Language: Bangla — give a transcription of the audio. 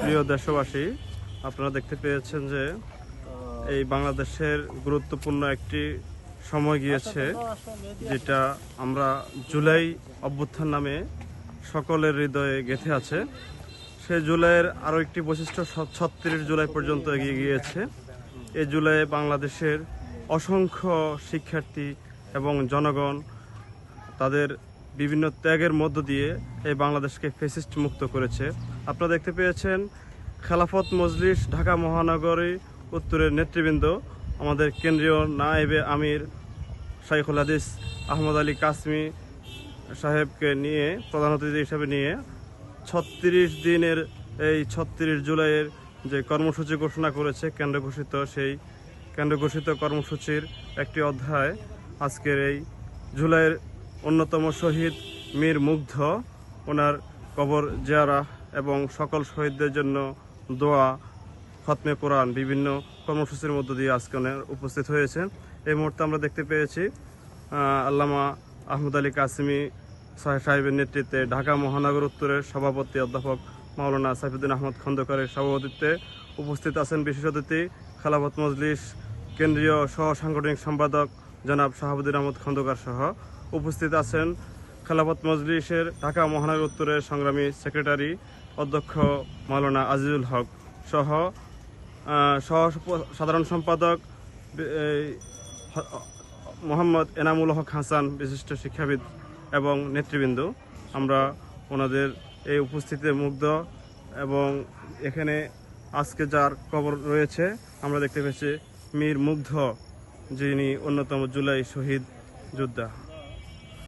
প্রিয় দেশবাসী, আপনারা দেখতে পেয়েছেন যে এই বাংলাদেশের গুরুত্বপূর্ণ একটি সময় গিয়েছে, যেটা আমরা জুলাই অভ্যুত্থান নামে সকলের হৃদয়ে গেঁথে আছে। সেই জুলাইয়ের আরও একটি বৈশিষ্ট্য ৩৬ জুলাই পর্যন্ত এগিয়ে গিয়েছে। এই জুলাইয়ে বাংলাদেশের অসংখ্য শিক্ষার্থী এবং জনগণ তাদের বিভিন্ন ত্যাগের মধ্য দিয়ে এই বাংলাদেশকে ফ্যাসিস্ট মুক্ত করেছে। আপনারা দেখতে পেয়েছেন খেলাফত মজলিস ঢাকা মহানগরী উত্তরের নেতৃবৃন্দ আমাদের কেন্দ্রীয় নায়েবে আমির শাইখুল হাদিস আহমদ আলী কাসমি সাহেবকে নিয়ে প্রধান অতিথি হিসেবে নিয়ে ৩৬ দিনের এই ৩৬ জুলাইয়ের যে কর্মসূচি ঘোষণা করেছে সেই কেন্দ্র ঘোষিত কর্মসূচির একটি অধ্যায় আজকের এই জুলাইয়ের অন্যতম শহীদ মীর মুগ্ধ, ওনার কবর জিয়ারা এবং সকল শহীদদের জন্য দোয়া, খতমে কোরআন বিভিন্ন কর্মসূচির মধ্য দিয়ে আজকে উপস্থিত হয়েছেন। এই মুহূর্তে আমরা দেখতে পেয়েছি আল্লামা আহমদ আলী কাসমি সাহেবের নেতৃত্বে ঢাকা মহানগর উত্তরের সভাপতি অধ্যাপক মাওলানা সাইফুদ্দিন আহমদ খন্দকারের সভাপতিত্বে উপস্থিত আছেন বিশেষ অতিথি খেলাফত মজলিস কেন্দ্রীয় সহ সাংগঠনিক সম্পাদক জনাব শাহাবুদ্দিন আহমদ খন্দকার সহ উপস্থিত আছেন খেলাফত মজলিসের ঢাকা মহানগর উত্তরের সংগ্রামী সেক্রেটারি অধ্যক্ষ মাওলানা আজিজুল হক সহ সাধারণ সম্পাদক মোহাম্মদ এনামুল হক হাসান, বিশিষ্ট শিক্ষাবিদ এবং নেতৃবৃন্দ। আমরা ওনাদের এই উপস্থিতিতে মুগ্ধ এবং এখানে আজকে যার কবর রয়েছে আমরা দেখতে পেয়েছি মীর মুগ্ধ, যিনি অন্যতম জুলাই শহীদ যোদ্ধা।